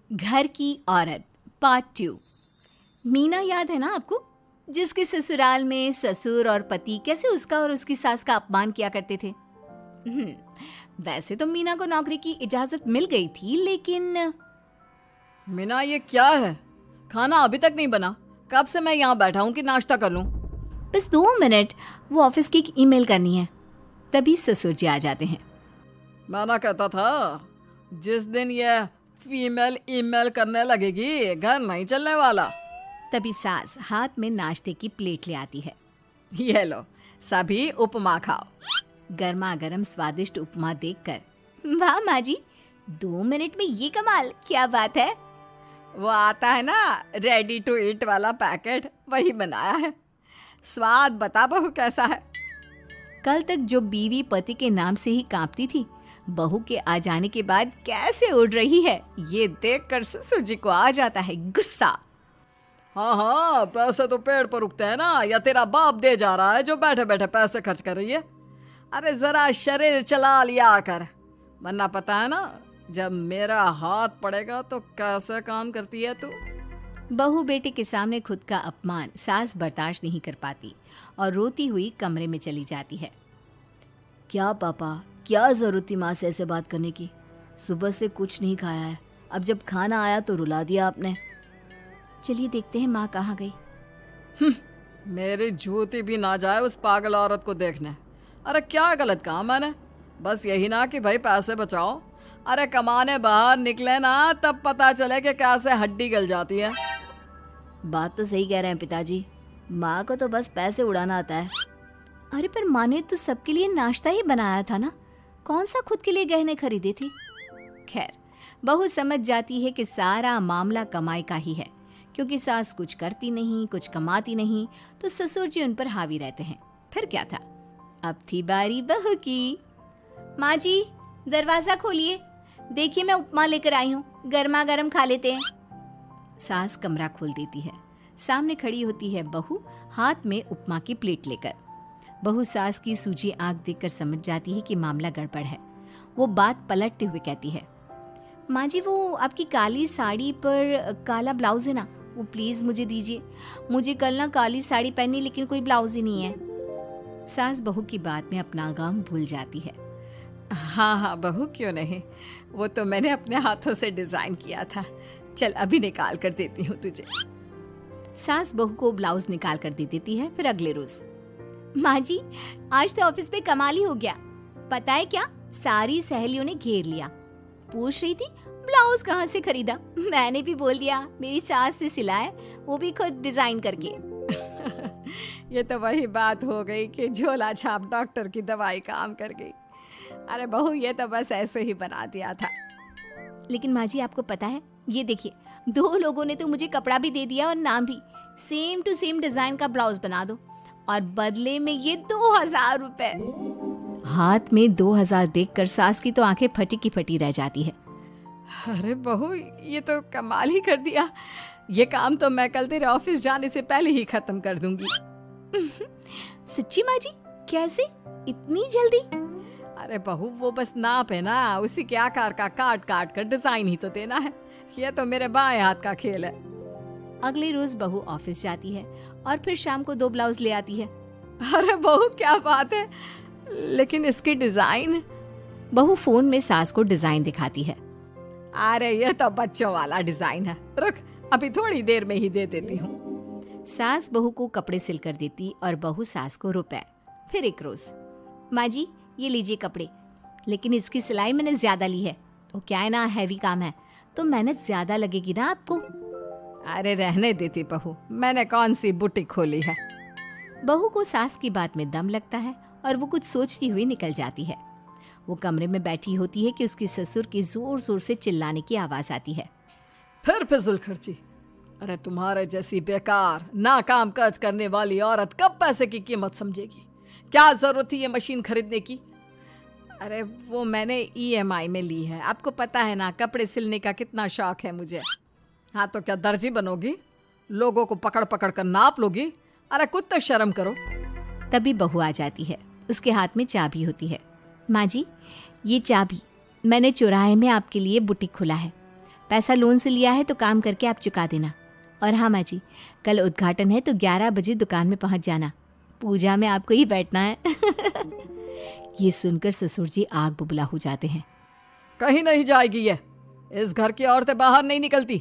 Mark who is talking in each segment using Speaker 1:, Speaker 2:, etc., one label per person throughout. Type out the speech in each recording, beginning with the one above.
Speaker 1: घर की औरत पार्ट 2। मीना याद है ना आपको, जिसके ससुराल में ससुर और पति कैसे उसका और उसकी सास का अपमान किया करते थे। वैसे तो मीना को नौकरी की इजाजत मिल गई थी, लेकिन
Speaker 2: मीना, ये क्या है? खाना अभी तक नहीं बना। कब से मैं यहाँ बैठा हूँ कि नाश्ता कर लूँ।
Speaker 1: बस 2 मिनट, वो ऑफिस की एक ईमेल करनी है। तभी ससुर जी आ जाते हैं।
Speaker 2: मैंने कहता था, जिस दिन ये फीमेल ईमेल करने लगेगी घर नहीं चलने वाला।
Speaker 1: तभी सास हाथ में नाश्ते की प्लेट ले आती है।
Speaker 2: ये लो, सभी उपमा खाओ।
Speaker 1: गर्मा गर्म स्वादिष्ट उपमा देखकर वाह माँ जी, 2 मिनट में ये कमाल, क्या बात है।
Speaker 2: वो आता है ना रेडी टू ईट वाला पैकेट, वही बनाया है। स्वाद बता बहू कैसा है।
Speaker 1: कल तक जो बीवी पति के नाम से ही कांपती थी, बहू के आ जाने के बाद कैसे उड़ रही है, ये देखकर ससुर जी को आ जाता है गुस्सा।
Speaker 2: हाँ, पैसे तो पेड़ पर उगते हैं ना, या तेरा बाप दे जा रहा है जो बैठे बैठे पैसे खर्च कर रही है। अरे जरा शरीर चला लिया कर, वरना पता है ना जब मेरा हाथ पड़ेगा तो कैसे काम करती है तू।
Speaker 1: बहू बेटे के सामने खुद का अपमान सास बर्दाश्त नहीं कर पाती और रोती हुई कमरे में चली जाती है। क्या पापा, क्या जरूरत थी माँ से ऐसे बात करने की? सुबह से कुछ नहीं खाया है, अब जब खाना आया तो रुला दिया आपने। चलिए देखते हैं माँ कहाँ गई।
Speaker 2: मेरी जूती भी ना जाए उस पागल औरत को देखने। अरे क्या गलत काम मैंने? बस यही ना कि भाई पैसे बचाओ। अरे कमाने बाहर निकले ना तब पता चले कि कैसे हड्डी गल जाती है।
Speaker 1: बात तो सही कह रहे हैं पिताजी, माँ को तो बस पैसे उड़ाना आता है। अरे पर माँ ने तो सबके लिए नाश्ता ही बनाया था ना, कौन सा खुद के लिए गहने खरीदे थे। खैर, बहू समझ जाती है कि सारा मामला कमाई का ही है, क्योंकि सास कुछ करती नहीं, कुछ कमाती नहीं, तो ससुर जी उन पर हावी रहते हैं। फिर क्या था, अब थी बारी बहू की। माँ जी, दरवाजा खोलिए, देखिए मैं उपमा लेकर आई हूँ, गर्मा गर्म खा लेते हैं। सास कमरा खोल देती है। सामने खड़ी होती है बहू, हाथ में उपमा की प्लेट लेकर। बहू सास की सूजी आंख देखकर समझ जाती है कि मामला गड़बड़ है। वो बात पलटते हुए कहती है, माँ जी वो आपकी काली साड़ी पर काला ब्लाउज है ना, वो प्लीज मुझे दीजिए। मुझे कल ना काली साड़ी पहनी, लेकिन कोई ब्लाउज ही नहीं है। सास बहू की बात में अपना गम भूल जाती है।
Speaker 2: हाँ बहू, क्यों नहीं, वो तो मैंने अपने हाथों से डिजाइन किया था। चल अभी निकाल कर देती हूँ तुझे।
Speaker 1: सास बहू को ब्लाउज निकाल कर दे देती है। फिर अगले रोज, माँ जी आज तो ऑफिस पे कमाल ही हो गया। पता है क्या, सारी सहेलियों ने घेर लिया, पूछ रही थी ब्लाउज कहाँ से खरीदा। मैंने भी बोल दिया मेरी सास ने सिलाया, वो भी खुद डिजाइन करके।
Speaker 2: ये तो वही बात हो गई कि झोला छाप डॉक्टर की दवाई काम कर गई। अरे बहू, ये तो बस ऐसे ही बना दिया था।
Speaker 1: लेकिन माँ जी आपको पता है, ये देखिए 2 लोगों ने तो मुझे कपड़ा भी दे दिया और नाम भी, सेम टू सेम डिजाइन का ब्लाउज बना दो, और बदले में ये 2000 रुपए। हाथ में 2000 देखकर सास की तो आंखें फटी की फटी रह जाती है।
Speaker 2: अरे बहू, ये तो कमाल ही कर दिया। ये काम तो मैं कल तेरे ऑफिस जाने से पहले ही खत्म कर दूंगी।
Speaker 1: सच्ची माँ जी, कैसे इतनी जल्दी?
Speaker 2: अरे बहू, वो बस नाप है ना, उसी के आकार का काट काट कर डिजाइन ही तो देना है। ये तो मेरे बाएं हाथ का खेल है।
Speaker 1: अगले रोज बहू ऑफिस जाती है और फिर शाम को 2 ब्लाउज ले आती है।
Speaker 2: अरे बहू, क्या बात है, लेकिन इसकी डिजाइन।
Speaker 1: बहू फोन में सास को डिजाइन दिखाती है।
Speaker 2: अरे ये तो बच्चों वाला डिजाइन है, रुक अभी थोड़ी देर में ही दे देती हूँ।
Speaker 1: सास बहू को कपड़े सिल कर देती और बहू सास को रुपए। फिर एक रोज, माँ जी ये लीजिए कपड़े, लेकिन इसकी सिलाई मैंने ज्यादा ली है। तो क्या है ना, हैवी काम है तो मेहनत ज्यादा लगेगी ना आपको।
Speaker 2: अरे रहने देती बहू, मैंने कौन सी बुटीक खोली है।
Speaker 1: बहू को सास की बात में दम लगता है और वो कुछ सोचती हुई निकल जाती है। वो कमरे में बैठी होती है कि उसके ससुर की जोर जोर से चिल्लाने की आवाज आती है।
Speaker 2: फिर फिजूल खर्ची। अरे तुम्हारे जैसी बेकार नाकाम काज करने वाली औरत कब पैसे की कीमत समझेगी। क्या जरूरत थी ये मशीन खरीदने की? अरे वो मैंने EMI में ली है, आपको पता है ना कपड़े सिलने का कितना शौक है मुझे। हाँ तो क्या दर्जी बनोगी, लोगों को पकड़ पकड़ कर नाप लोगी? अरे कुछ तो शर्म करो।
Speaker 1: तभी बहू आ जाती है, उसके हाथ में चाबी होती है। माँ जी ये चाबी, मैंने चौराहे में आपके लिए बुटीक खुला है, पैसा लोन से लिया है तो काम करके आप चुका देना। और हाँ माँ जी, कल उद्घाटन है तो 11 बजे दुकान में पहुँच जाना, पूजा में आपको ही बैठना है। ये सुनकर ससुर जी आग बुबला हो जाते हैं।
Speaker 2: कहीं नहीं जाएगी ये, इस घर की औरतें बाहर नहीं निकलती।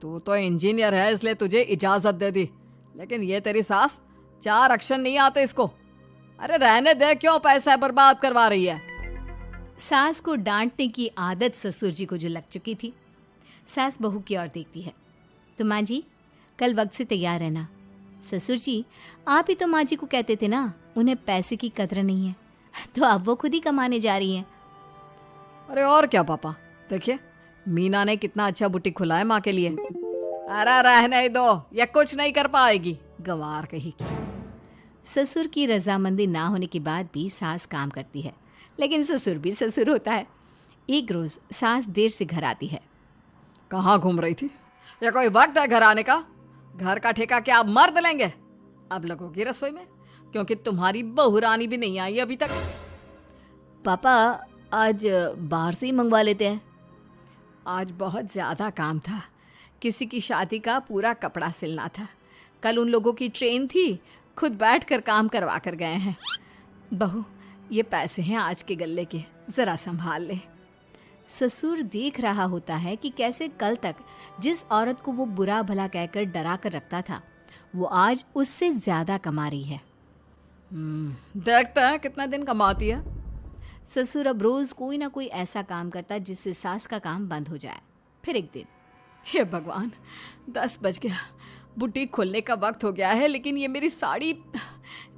Speaker 2: तू तो इंजीनियर है इसलिए तुझे इजाजत दे दी, लेकिन ये तेरी सास 4 अक्षर नहीं आते इसको। अरे रहने दे, क्यों पैसा बर्बाद करवा रही है।
Speaker 1: सास को डांटने की आदत ससुर जी को जो लग चुकी थी। सास बहू की ओर देखती है। तो माँ जी कल वक्त से तैयार रहना। ससुर जी आप ही तो माँ जी को कहते थे ना उन्हें पैसे की कदर नहीं है, तो अब वो खुद ही कमाने जा रही हैं।
Speaker 2: अरे और क्या पापा, देखिए मीना ने कितना अच्छा बुटीक खुला है माँ के लिए। अरे रहने दो, ये कुछ नहीं कर पाएगी, गंवार कहीं की।
Speaker 1: ससुर की रजामंदी ना होने के बाद भी सास काम करती है, लेकिन ससुर भी ससुर होता है। एक रोज सास देर से घर आती है।
Speaker 2: कहाँ घूम रही थी? या कोई वक्त है घर आने का? घर का ठेका क्या आप मर्द लेंगे? अब लगोगी रसोई में, क्योंकि तुम्हारी बहू रानी भी नहीं आई अभी तक।
Speaker 1: पापा आज बाहर से ही मंगवा लेते हैं।
Speaker 2: आज बहुत ज़्यादा काम था, किसी की शादी का पूरा कपड़ा सिलना था। कल उन लोगों की ट्रेन थी, खुद बैठकर काम करवा कर गए हैं। बहू ये पैसे हैं आज के गल्ले के, ज़रा संभाल ले।
Speaker 1: ससुर देख रहा होता है कि कैसे कल तक जिस औरत को वो बुरा भला कहकर डरा कर रखता था वो आज उससे ज़्यादा कमा रही है।
Speaker 2: देखते हैं कितना दिन कमाती है।
Speaker 1: ससुर अब रोज़ कोई ना कोई ऐसा काम करता जिससे सास का काम बंद हो जाए। फिर एक दिन,
Speaker 2: हे भगवान 10 बज गया, बुटीक खोलने का वक्त हो गया है, लेकिन ये मेरी साड़ी,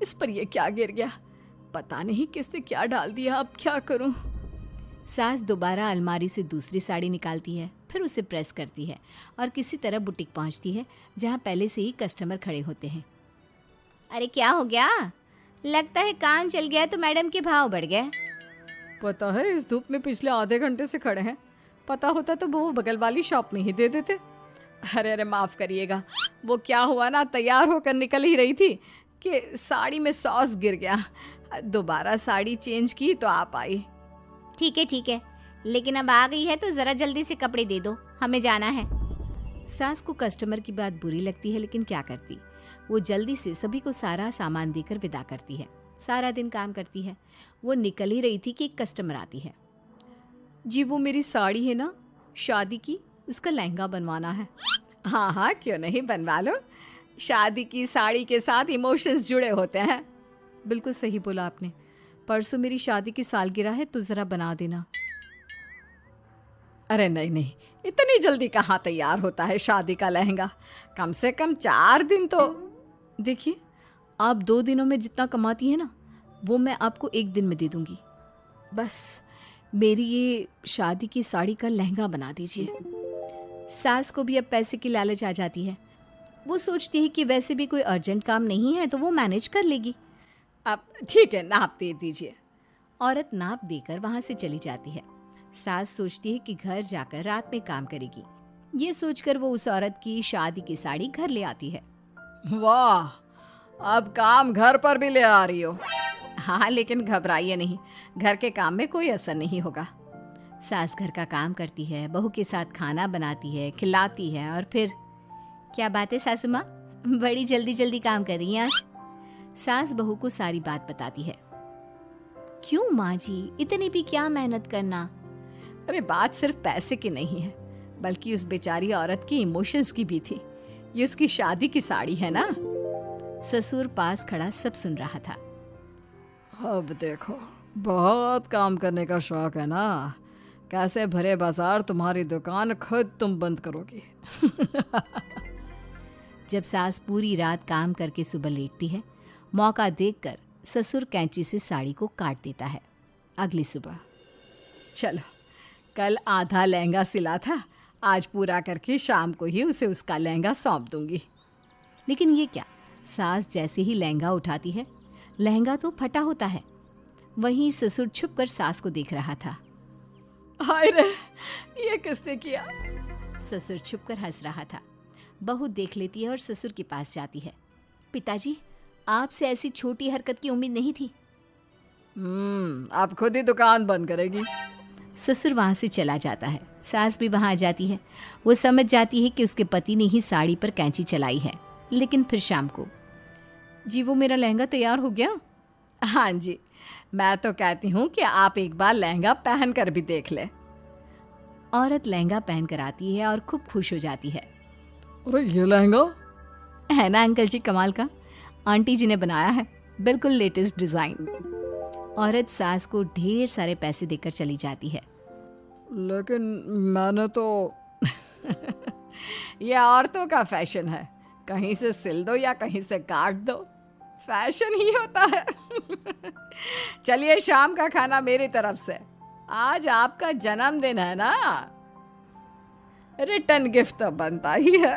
Speaker 2: इस पर ये क्या गिर गया? पता नहीं किसने क्या डाल दिया, अब क्या करूं?
Speaker 1: सास दोबारा अलमारी से दूसरी साड़ी निकालती है, फिर उसे प्रेस करती है और किसी तरह बुटीक पहुंचती है जहां पहले से ही कस्टमर खड़े होते हैं। अरे क्या हो गया? लगता है काम चल गया तो मैडम के भाव बढ़ गए।
Speaker 2: पता है इस धूप में पिछले आधे घंटे से खड़े हैं, पता होता तो वो बगल वाली शॉप में ही दे देते। अरे अरे माफ़ करिएगा, वो क्या हुआ ना, तैयार होकर निकल ही रही थी कि साड़ी में सॉस गिर गया। दोबारा साड़ी चेंज की तो आप आई।
Speaker 1: ठीक है, लेकिन अब आ गई है तो ज़रा जल्दी से कपड़े दे दो, हमें जाना है। सास को कस्टमर की बात बुरी लगती है, लेकिन क्या करती, वो जल्दी से सभी को सारा सामान देकर विदा करती है। सारा दिन काम करती है। वो निकल ही रही थी कि एक कस्टमर आती है।
Speaker 2: जी वो मेरी साड़ी है ना शादी की, उसका लहंगा बनवाना है। हाँ हाँ क्यों नहीं, बनवा लो। शादी की साड़ी के साथ इमोशंस जुड़े होते हैं। बिल्कुल सही बोला आपने, परसों मेरी शादी की सालगिरह है तो ज़रा बना देना। अरे नहीं, इतनी जल्दी कहाँ तैयार होता है शादी का लहंगा, कम से कम 4 दिन तो। देखिए आप 2 दिनों में जितना कमाती है ना वो मैं आपको 1 दिन में दे दूंगी। बस मेरी ये शादी की साड़ी का लहंगा बना दीजिए।
Speaker 1: सास को भी अब पैसे की लालच आ जाती है। वो सोचती है कि वैसे भी कोई अर्जेंट काम नहीं है तो वो मैनेज कर लेगी।
Speaker 2: अब ठीक है, नाप दे दीजिए।
Speaker 1: औरत नाप देकर वहाँ से चली जाती है। सास सोचती है कि घर जाकर रात में काम करेगी। ये सोचकर वो उस औरत की शादी की साड़ी घर ले आती है।
Speaker 2: वाह, अब काम घर पर भी ले आ रही हो।
Speaker 1: हाँ लेकिन घबराइए नहीं, घर के काम में कोई असर नहीं होगा। सास घर का काम करती है, बहू के साथ खाना बनाती है, खिलाती है और फिर। क्या बात है सासू माँ, बड़ी जल्दी जल्दी काम कर रही हैं आज। सास बहू को सारी बात बताती है। क्यों माँ जी, इतनी भी क्या मेहनत करना?
Speaker 2: अरे बात सिर्फ पैसे की नहीं है, बल्कि उस बेचारी औरत की इमोशंस की भी थी। ये उसकी शादी की साड़ी है ना।
Speaker 1: ससुर पास खड़ा सब सुन रहा था।
Speaker 2: अब देखो, बहुत काम करने का शौक है ना, कैसे भरे बाजार तुम्हारी दुकान खुद तुम बंद करोगी।
Speaker 1: जब सास पूरी रात काम करके सुबह लेटती है, मौका देखकर ससुर कैंची से साड़ी को काट देता है। अगली सुबह,
Speaker 2: चलो कल आधा लहंगा सिला था, आज पूरा करके शाम को ही उसे उसका लहंगा सौंप दूंगी।
Speaker 1: लेकिन ये क्या, सास जैसे ही लहंगा उठाती है, लहंगा तो फटा होता है। वहीं ससुर छुप कर सास को देख रहा था।
Speaker 2: हाय रे, ये किसने किया?
Speaker 1: ससुर छुप कर हंस रहा था। बहू देख लेती है और ससुर के पास जाती है। पिताजी, आपसे ऐसी छोटी हरकत की उम्मीद नहीं थी।
Speaker 2: आप खुद ही दुकान बंद करेगी।
Speaker 1: ससुर वहां से चला जाता है। सास भी वहाँ आ जाती है। वो समझ जाती है कि उसके पति ने ही साड़ी पर कैंची चलाई है। लेकिन फिर शाम को, जी वो मेरा लहंगा तैयार हो गया?
Speaker 2: हाँ जी, मैं तो कहती हूँ कि आप एक बार लहंगा पहन कर भी देख ले।
Speaker 1: औरत लहंगा पहन कर आती है और खूब खुश हो जाती है।
Speaker 2: अरे ये लहंगा
Speaker 1: है ना अंकल जी कमाल का, आंटी जी ने बनाया है, बिल्कुल लेटेस्ट डिज़ाइन। औरत सास को ढेर सारे पैसे देकर चली जाती है।
Speaker 2: लेकिन मैंने तो ये औरतों का फैशन है, कहीं से सिल दो या कहीं से काट दो, फैशन ही होता है। चलिए शाम का खाना मेरी तरफ से, आज आपका जन्मदिन है ना, रिटर्न गिफ्ट तो बनता ही है।